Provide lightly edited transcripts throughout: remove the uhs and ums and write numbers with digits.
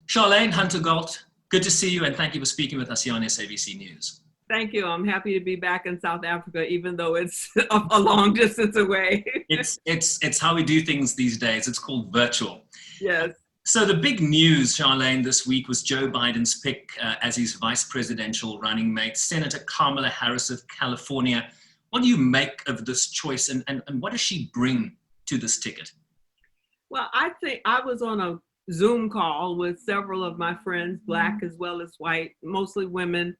Charlayne Hunter-Gault, good to see you and thank you for speaking with us here on SABC News. Thank you. I'm happy to be back in South Africa, even though it's a long distance away. It's how we do things these days. It's called virtual. Yes. So the big news, Charlayne, this week was Joe Biden's pick as his vice presidential running mate, Senator Kamala Harris of California. What do you make of this choice and what does she bring to this ticket? Well, I think I was on a Zoom call with several of my friends, Black as well as white, mostly women.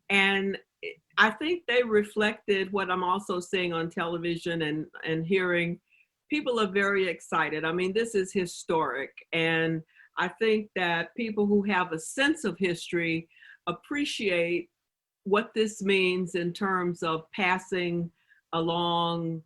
And I think they reflected what I'm also seeing on television and hearing. People are very excited. I mean, this is historic. And I think that people who have a sense of history appreciate what this means in terms of passing along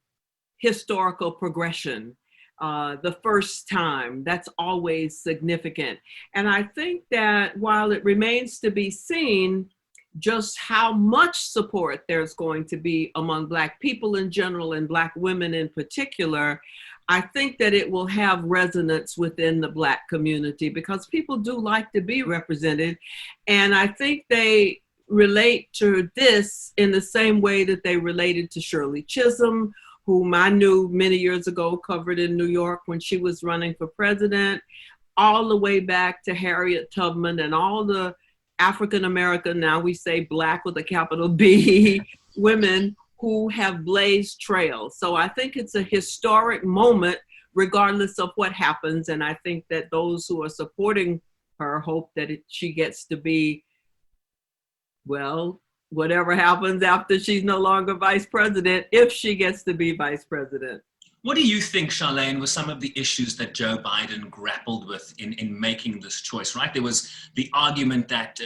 historical progression. The first time, that's always significant. And I think that while it remains to be seen just how much support there's going to be among Black people in general and Black women in particular, I think that it will have resonance within the Black community because people do like to be represented. And I think they relate to this in the same way that they related to Shirley Chisholm, whom I knew many years ago, covered in New York when she was running for president, all the way back to Harriet Tubman and all the African-American, now we say Black with a capital B, women who have blazed trails. So I think it's a historic moment, regardless of what happens. And I think that those who are supporting her hope that she gets to be, well, whatever happens after she's no longer vice president, if she gets to be vice president. What do you think, Charlayne, were some of the issues that Joe Biden grappled with in making this choice, right? There was the argument that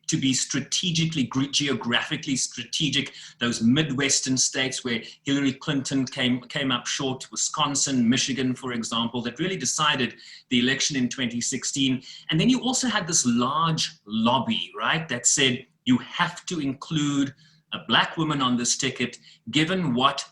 to be strategically, geographically strategic, those Midwestern states where Hillary Clinton came up short, Wisconsin, Michigan, for example, that really decided the election in 2016. And then you also had this large lobby, right, that said you have to include a Black woman on this ticket, given what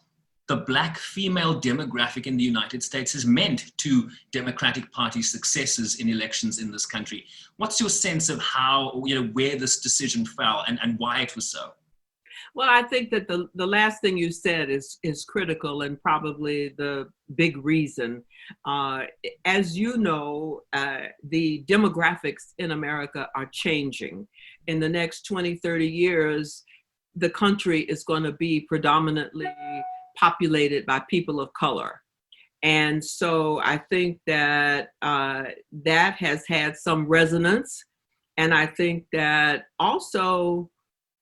the Black female demographic in the United States has meant to Democratic Party successes in elections in this country. What's your sense of how, where this decision fell and why it was so? Well, I think that the last thing you said is critical and probably the big reason. As you know, the demographics in America are changing. In the next 20, 30 years, the country is going to be predominantly populated by people of color. And so I think that that has had some resonance. And I think that also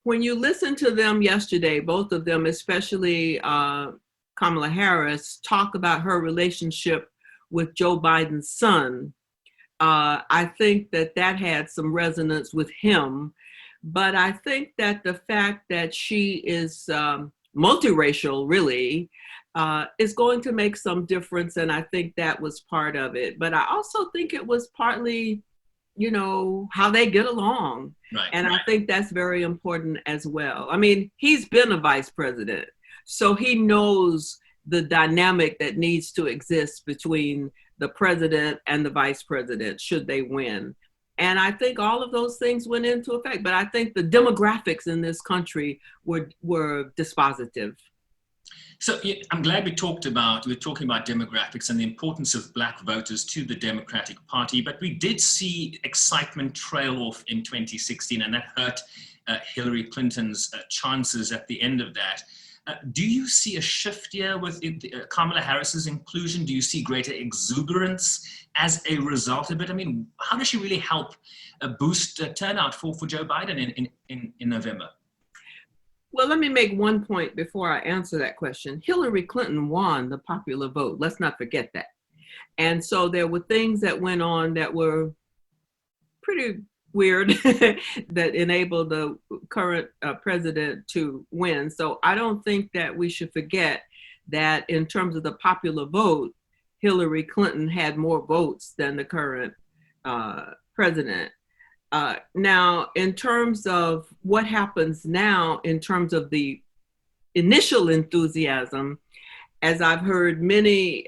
when you listen to them yesterday, both of them, especially Kamala Harris, talk about her relationship with Joe Biden's son, I think that that had some resonance with him. But I think that the fact that she is multiracial really is going to make some difference. And I think that was part of it. But I also think it was partly, how they get along. Right, and I think that's very important as well. I mean, he's been a vice president, so he knows the dynamic that needs to exist between the president and the vice president should they win. And I think all of those things went into effect. But I think the demographics in this country were dispositive. So I'm glad we're talking about demographics and the importance of Black voters to the Democratic Party. But we did see excitement trail off in 2016, and that hurt Hillary Clinton's chances at the end of that. Do you see a shift here with Kamala Harris's inclusion? Do you see greater exuberance as a result of it? I mean, how does she really help boost turnout for Joe Biden in November? Well, let me make one point before I answer that question. Hillary Clinton won the popular vote. Let's not forget that. And so there were things that went on that were pretty weird that enabled the current president to win. So I don't think that we should forget that in terms of the popular vote, Hillary Clinton had more votes than the current president. Now, in terms of what happens now, in terms of the initial enthusiasm, as I've heard many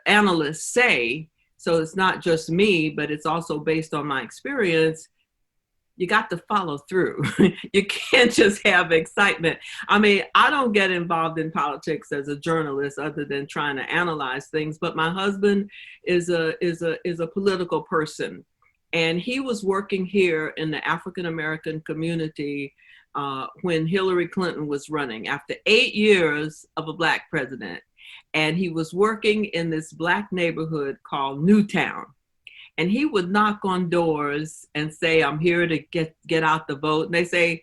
analysts say, so it's not just me, but it's also based on my experience. You got to follow through. You can't just have excitement. I mean, I don't get involved in politics as a journalist other than trying to analyze things, but my husband is a political person. And he was working here in the African American community when Hillary Clinton was running after 8 years of a Black president. And he was working in this Black neighborhood called Newtown. And he would knock on doors and say, I'm here to get out the vote. And they say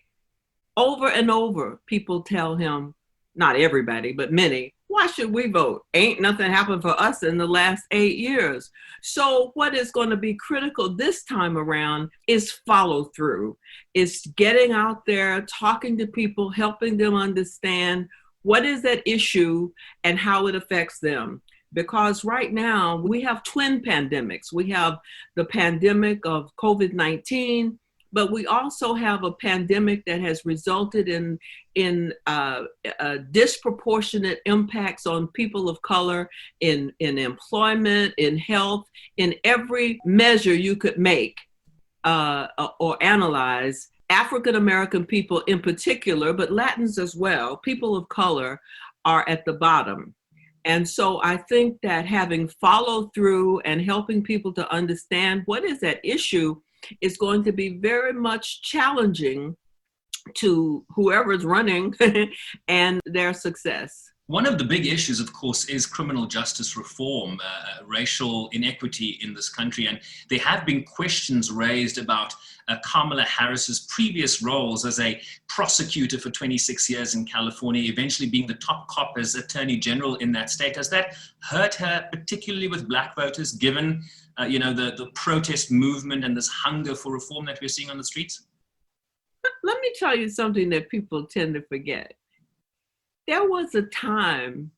over and over, people tell him, not everybody, but many, why should we vote? Ain't nothing happened for us in the last 8 years. So what is going to be critical this time around is follow through. It's getting out there, talking to people, helping them understand what is that issue and how it affects them. Because right now we have twin pandemics. We have the pandemic of COVID-19, but we also have a pandemic that has resulted in disproportionate impacts on people of color in employment, in health, in every measure you could make or analyze. African American people in particular, but Latins as well, people of color are at the bottom. And so I think that having followed through and helping people to understand what is that issue is going to be very much challenging to whoever's running and their success. One of the big issues, of course, is criminal justice reform, racial inequity in this country. And there have been questions raised about Kamala Harris's previous roles as a prosecutor for 26 years in California, eventually being the top cop as attorney general in that state. Has that hurt her, particularly with Black voters, given the protest movement and this hunger for reform that we're seeing on the streets? Let me tell you something that people tend to forget. There was a time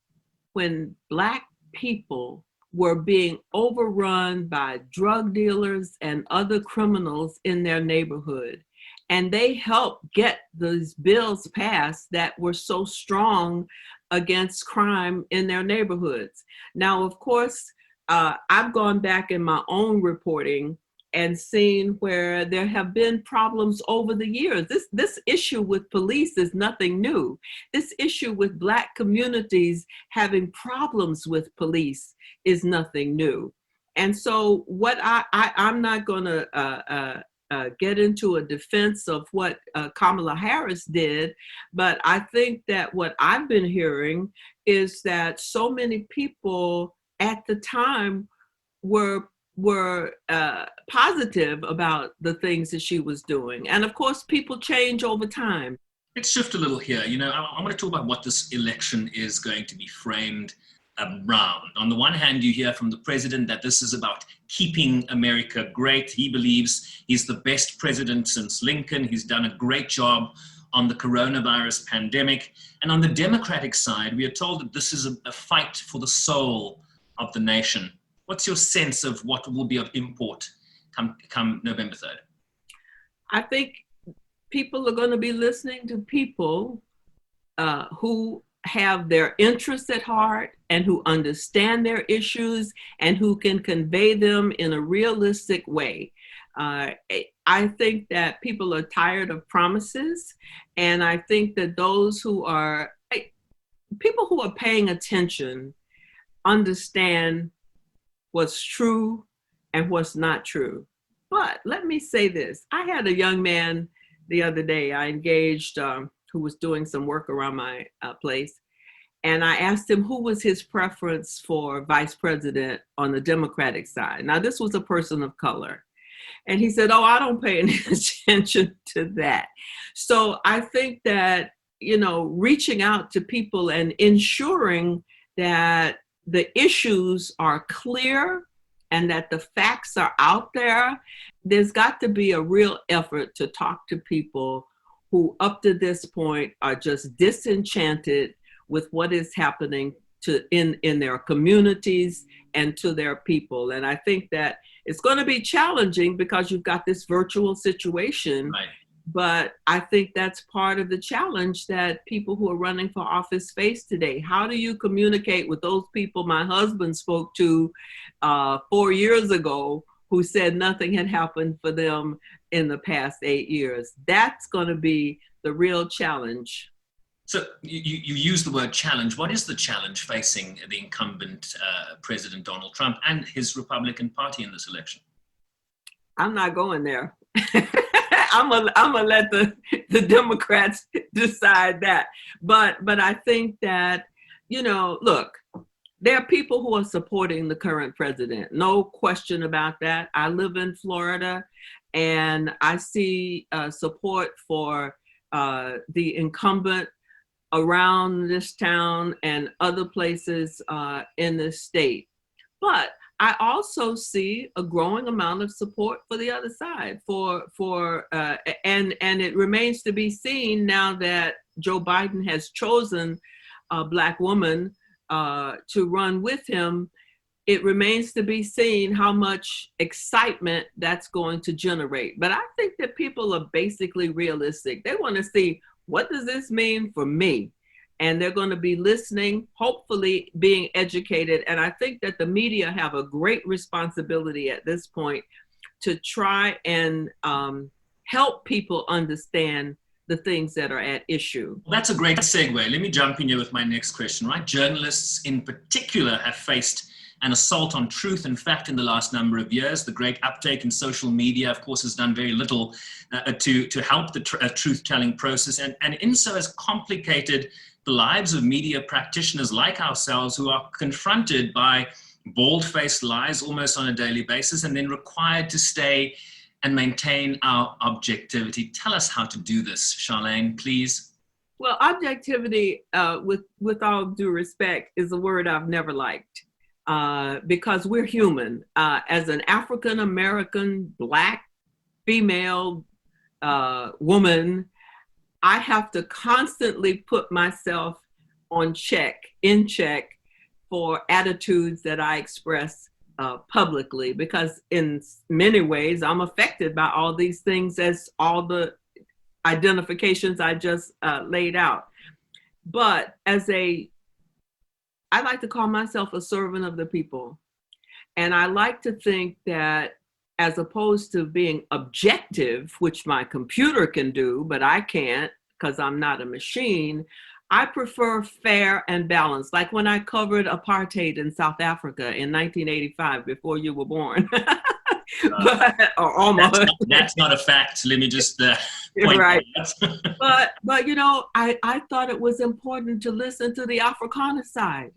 when Black people were being overrun by drug dealers and other criminals in their neighborhood. And they helped get those bills passed that were so strong against crime in their neighborhoods. Now, of course, I've gone back in my own reporting and seen where there have been problems over the years. This issue with police is nothing new. This issue with Black communities having problems with police is nothing new. And so what I'm not gonna get into a defense of what Kamala Harris did, but I think that what I've been hearing is that so many people at the time were positive about the things that she was doing. And of course, people change over time. Let's shift a little here. I want to talk about what this election is going to be framed around. On the one hand, you hear from the president that this is about keeping America great. He believes he's the best president since Lincoln. He's done a great job on the coronavirus pandemic. And on the Democratic side, we are told that this is a fight for the soul of the nation. What's your sense of what will be of import come November 3rd? I think people are going to be listening to people who have their interests at heart and who understand their issues and who can convey them in a realistic way. I think that people are tired of promises, and I think that people who are paying attention understand what's true and what's not true. But let me say this. I had a young man the other day I engaged who was doing some work around my place. And I asked him who was his preference for vice president on the Democratic side. Now, this was a person of color. And he said, I don't pay any attention to that. So I think that, reaching out to people and ensuring that the issues are clear and that the facts are out there, there's got to be a real effort to talk to people who up to this point are just disenchanted with what is happening in their communities and to their people. And I think that it's going to be challenging because you've got this virtual situation. Right. But I think that's part of the challenge that people who are running for office face today. How do you communicate with those people my husband spoke to 4 years ago who said nothing had happened for them in the past 8 years? That's going to be the real challenge. So you use the word challenge. What is the challenge facing the incumbent President Donald Trump and his Republican Party in this election? I'm not going there. I'm gonna let the Democrats decide that. But I think that, look, there are people who are supporting the current president. No question about that. I live in Florida, and I see support for the incumbent around this town and other places in the state. But I also see a growing amount of support for the other side, and it remains to be seen now that Joe Biden has chosen a Black woman to run with him. It remains to be seen how much excitement that's going to generate. But I think that people are basically realistic. They want to see, what does this mean for me? And they're going to be listening, hopefully being educated. And I think that the media have a great responsibility at this point to try and help people understand the things that are at issue. Well, that's a great segue. Let me jump in here with my next question, right? Journalists in particular have faced an assault on truth. In fact, in the last number of years, the great uptake in social media, of course, has done very little to help the truth-telling process, and in so has complicated the lives of media practitioners like ourselves, who are confronted by bald-faced lies almost on a daily basis and then required to stay and maintain our objectivity. Tell us how to do this, Charlayne, please. Well, objectivity, with all due respect, is a word I've never liked because we're human. As an African-American, Black, female woman, I have to constantly put myself in check for attitudes that I express publicly, because in many ways I'm affected by all these things, as all the identifications I just laid out. But I like to call myself a servant of the people. And I like to think that, as opposed to being objective, which my computer can do, but I can't because I'm not a machine, I prefer fair and balanced. Like when I covered apartheid in South Africa in 1985, before you were born. Or almost. That's not a fact. Let me just point right. Out. But I thought it was important to listen to the Afrikaner side,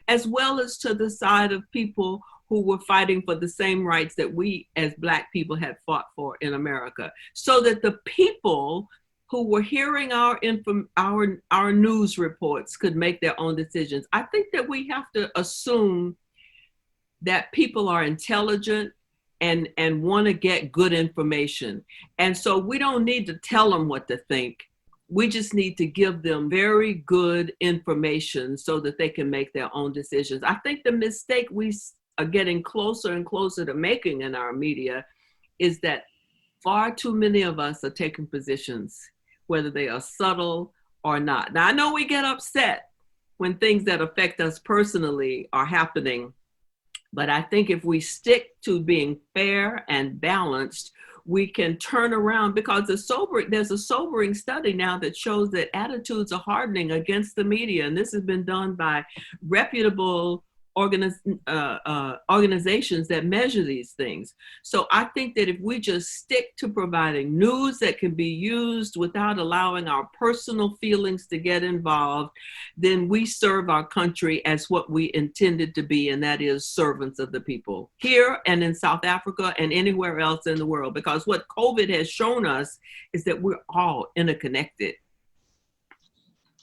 as well as to the side of people who were fighting for the same rights that we as Black people had fought for in America, so that the people who were hearing our news reports could make their own decisions. I think that we have to assume that people are intelligent and want to get good information. And so we don't need to tell them what to think. We just need to give them very good information so that they can make their own decisions. I think the mistake we are getting closer and closer to making in our media is that far too many of us are taking positions, whether they are subtle or not. Now, I know we get upset when things that affect us personally are happening, but I think if we stick to being fair and balanced, we can turn around, because there's a sobering study now that shows that attitudes are hardening against the media. And this has been done by reputable organizations that measure these things. So I think that if we just stick to providing news that can be used without allowing our personal feelings to get involved, then we serve our country as what we intended to be, and that is servants of the people, here and in South Africa and anywhere else in the world. Because what COVID has shown us is that we're all interconnected.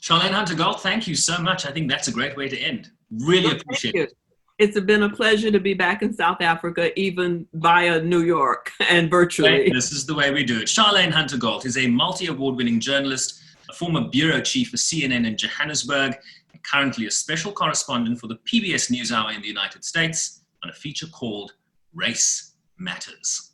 Charlayne Hunter-Gault, thank you so much. I think that's a great way to end. Really appreciate it. It's been a pleasure to be back in South Africa, even via New York and virtually. This is the way we do it. Charlayne Hunter-Gault is a multi-award-winning journalist, a former bureau chief for CNN in Johannesburg, and currently a special correspondent for the PBS NewsHour in the United States on a feature called Race Matters.